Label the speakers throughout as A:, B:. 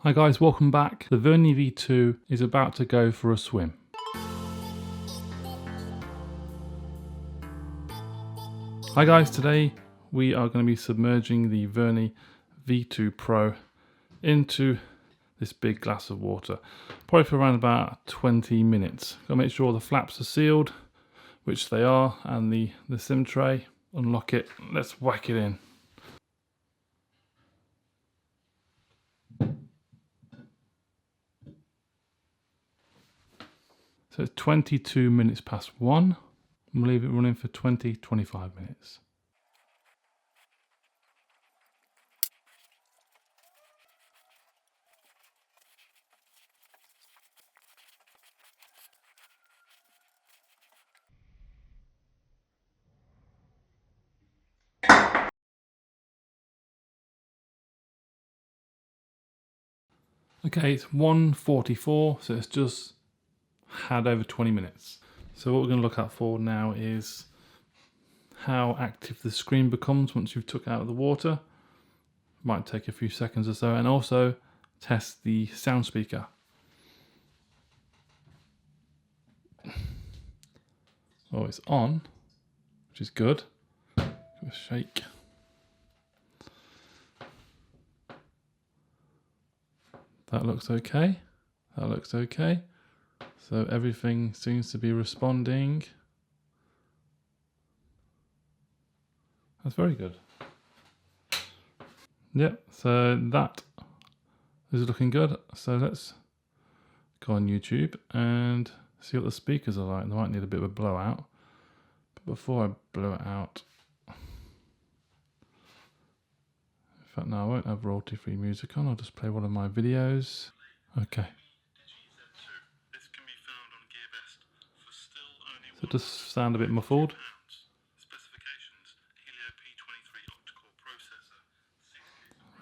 A: Hi guys, welcome back. The Vernee V2 is about to go for a swim. Hi guys, today we are going to be submerging the Vernee V2 Pro into this big glass of water. Probably for around about 20 minutes. Got to make sure the flaps are sealed, which they are, and the sim tray. Unlock it, let's whack it in. So it's 22 minutes past 1. I'm going to leave it running for 20-25 minutes. Okay, it's 1:44, so it's just had over 20 minutes. So what we're going to look out for now is how active the screen becomes once you've took it out of the water. Might take a few seconds or so, and also test the sound speaker. Oh, it's on, which is good. Give it a shake. That looks okay. That looks okay. So everything seems to be responding. That's very good. Yep, so that is looking good. So let's go on YouTube and see what the speakers are like. They might need a bit of a blowout. But before I blow it out, in fact, no, I won't have royalty-free music on. I'll just play one of my videos. Okay. So it does sound a bit muffled.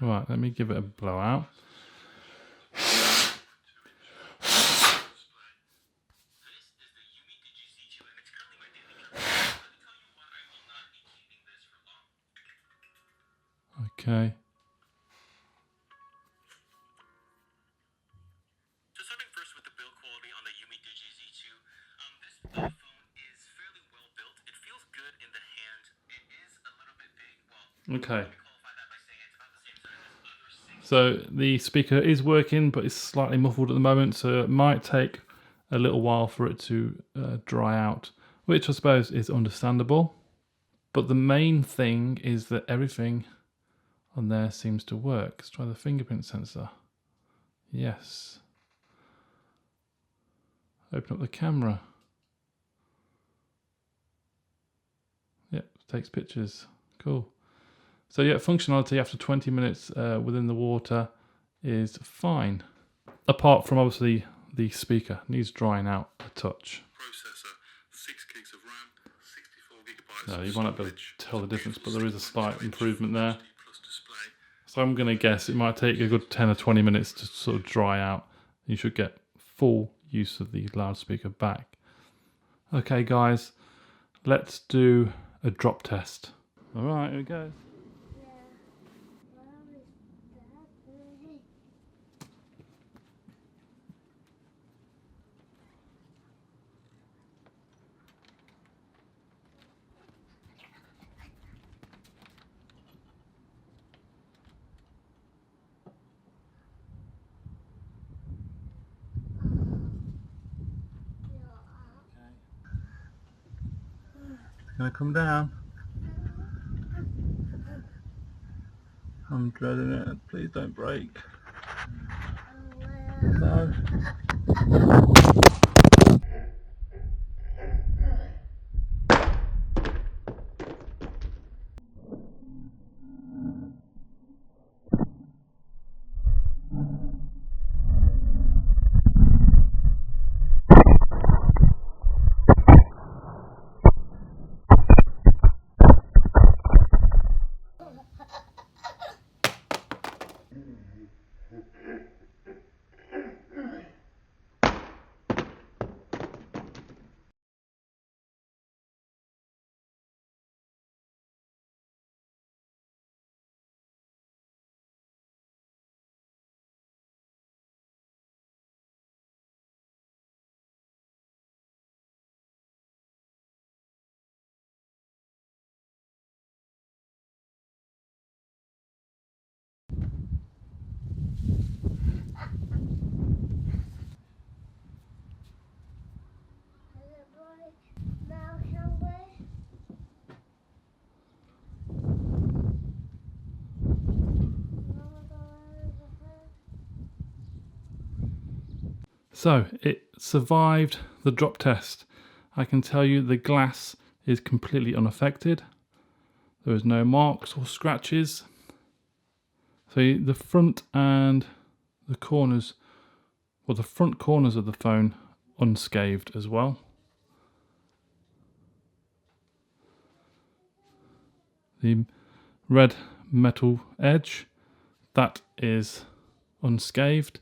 A: Right, let me give it a blowout. Okay.
B: So starting first with the build quality on the Untitled Z2, this phone is fairly well built. It feels good in the hand. It is a little bit big. Well,
A: Okay.
B: let me qualify that by saying it's about the same size as other six.
A: So the speaker is working, but it's slightly muffled at the moment, so it might take a little while for it to dry out, which I suppose is understandable. But the main thing is that everything on there seems to work. Let's try the fingerprint sensor. Yes. Open up the camera. Yep, takes pictures. Cool. So yeah, functionality after 20 minutes within the water is fine. Apart from obviously the speaker needs drying out a touch.
B: Processor, 6 gigs of RAM, 64 gigabytes.
A: No, you might not be able to tell the difference, but there is a slight improvement there. So I'm going to guess it might take a good 10 or 20 minutes to sort of dry out. You should get full use of the loudspeaker back. Okay guys, let's do a drop test. Alright, here we go. Gonna come down. I'm dreading it. Please don't break. No. So it survived the drop test. I can tell you the glass is completely unaffected. There is no marks or scratches. So the front and the corners, well, the front corners of the phone unscathed as well. The red metal edge, that is unscathed,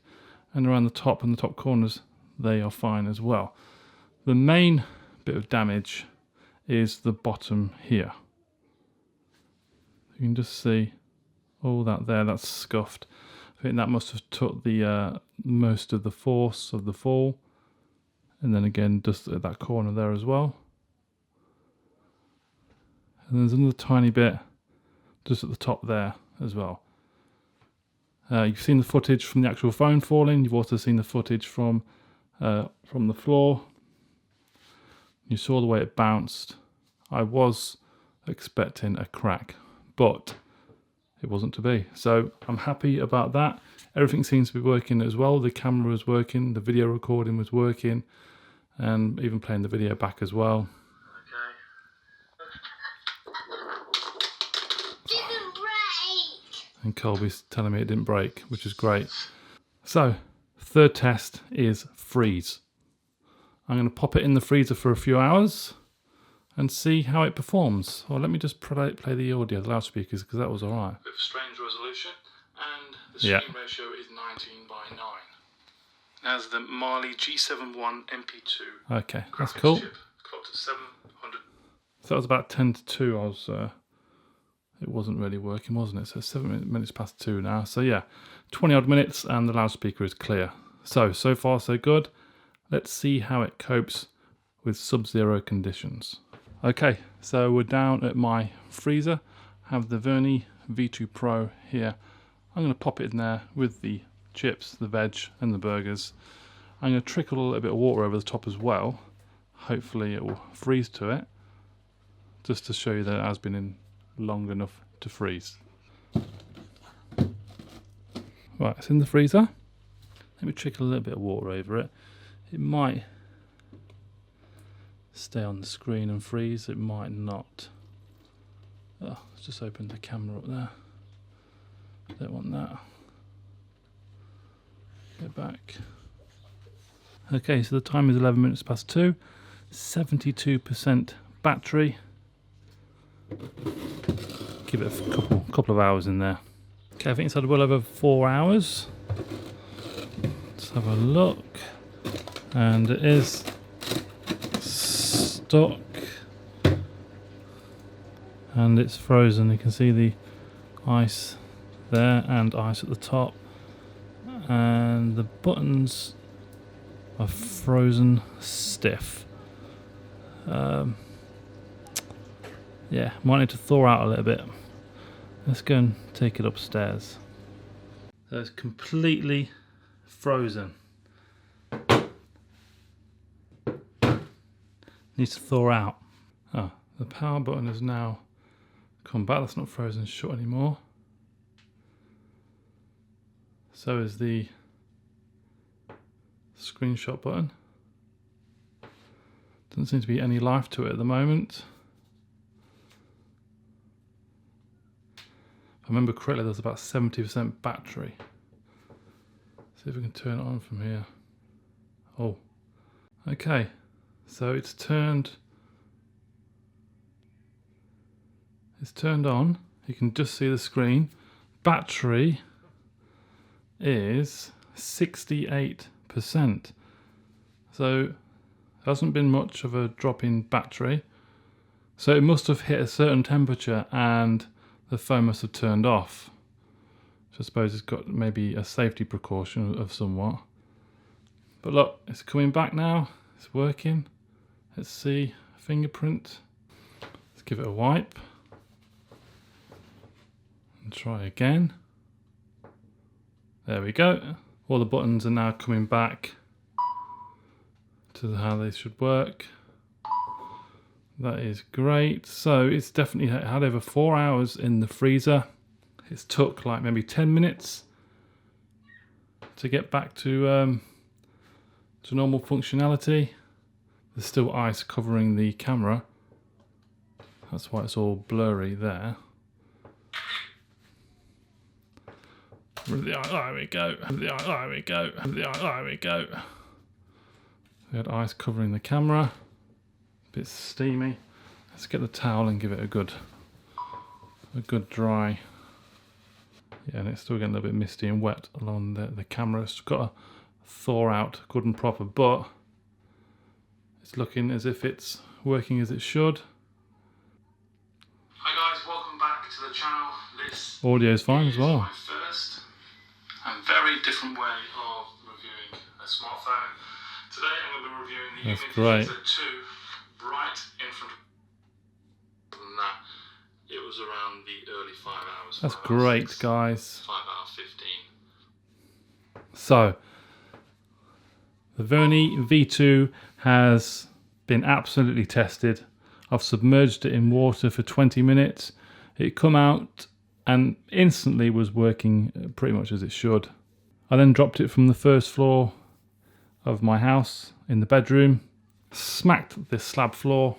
A: and around the top and the top corners, they are fine as well. The main bit of damage is the bottom here. You can just see all that there, that's scuffed. I think that must have took the most of the force of the fall, and then again just at that corner there as well. And there's another tiny bit just at the top there as well. You've seen the footage from the actual phone falling. You've also seen the footage from the floor. You saw the way it bounced. I was expecting a crack, but it wasn't to be. So I'm happy about that. Everything seems to be working as well. The camera was working, the video recording was working, and even playing the video back as well. And Colby's telling me it didn't break, which is great. So, third test is freeze. I'm going to pop it in the freezer for a few hours and see how it performs. Or let me just play the audio, the loudspeakers, because that was alright. Bit of strange resolution, and the screen ratio is 19:9. As the Mali G71 MP2. Okay, that's cool. Clocked at 700. So that was about 10 to 2. It wasn't really working, wasn't it? So 7 minutes past 2 now. So yeah, 20 odd minutes and the loudspeaker is clear. So far so good. Let's see how it copes with sub-zero conditions. Okay, so we're down at my freezer. I have the Vernee V2 Pro here. I'm going to pop it in there with the chips, the veg and the burgers. I'm going to trickle a little bit of water over the top as well. Hopefully it will freeze to it. Just to show you that it has been in long enough to freeze. Right, it's in the freezer. Let me trickle a little bit of water over it. It might stay on the screen and freeze, it might not. Oh, let's just open the camera up there. Don't want that. Get back. Okay, so the time is 11 minutes past 2. 72% battery. Give it a couple of hours in there. Okay, I think it's had well over 4 hours. Let's have a look. And it is stuck. And it's frozen. You can see the ice there and ice at the top. And the buttons are frozen stiff. Yeah, might need to thaw out a little bit. Let's go and take it upstairs. So it's completely frozen. Needs to thaw out. Oh, the power button has now come back. That's not frozen shut anymore. So is the screenshot button. Doesn't seem to be any life to it at the moment. If I remember correctly, there's about 70% battery. See if we can turn it on from here. Oh, okay. So it's turned on. You can just see the screen. Battery is 68%. So it hasn't been much of a drop in battery. So it must have hit a certain temperature and the phone must have turned off. So I suppose it's got maybe a safety precaution of somewhat. But look, it's coming back now. It's working. Let's see, fingerprint. Let's give it a wipe. And try again. There we go. All the buttons are now coming back to how they should work. That is great. So it's definitely had over 4 hours in the freezer. It's took like maybe 10 minutes to get back to to normal functionality. There's still ice covering the camera. That's why it's all blurry there. There we go. There we go. There we go. We had ice covering the camera. A bit steamy. Let's get the towel and give it a good dry. Yeah, and it's still getting a little bit misty and wet along the camera. It's got to thaw out good and proper, but it's looking as if it's working as it should.
C: Hi guys, welcome back to the channel. This
A: Audio's fine as well.
C: My first and very different way of reviewing a smartphone. Today I'm going to be reviewing the
A: That's
C: Untitled
A: great.
C: Chapter 2 right in front of that. It was around the early 5 hours.
A: That's
C: 5 hours
A: great,
C: 6,
A: guys.
C: 5 hours 15.
A: So, the Vernee V2 has been absolutely tested. I've submerged it in water for 20 minutes. It come out and instantly was working pretty much as it should. I then dropped it from the first floor of my house in the bedroom, smacked this slab floor,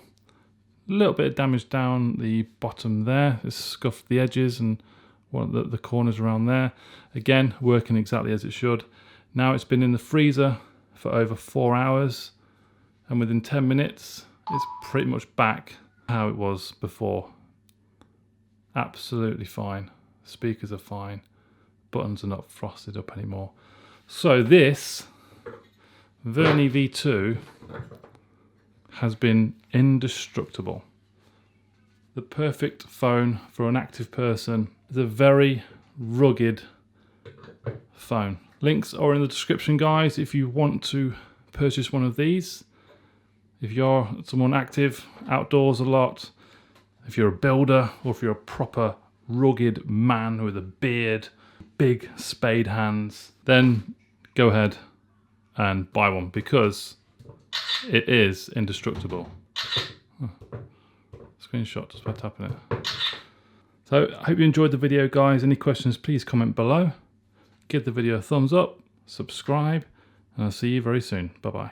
A: a little bit of damage down the bottom there, it's scuffed the edges and one of the corners around there. Again, working exactly as it should. Now it's been in the freezer for over 4 hours, and within 10 minutes it's pretty much back how it was before. Absolutely fine. Speakers are fine. Buttons are not frosted up anymore. So this Vernee V2 has been indestructible. The perfect phone for an active person. It's a very rugged phone. Links are in the description, guys, if you want to purchase one of these. If you're someone active, outdoors a lot, if you're a builder, or if you're a proper rugged man with a beard, big spade hands, then go ahead and buy one because it is indestructible. Screenshot just by tapping it. So I hope you enjoyed the video, guys. Any questions, please comment below. Give the video a thumbs up, subscribe, and I'll see you very soon. Bye bye.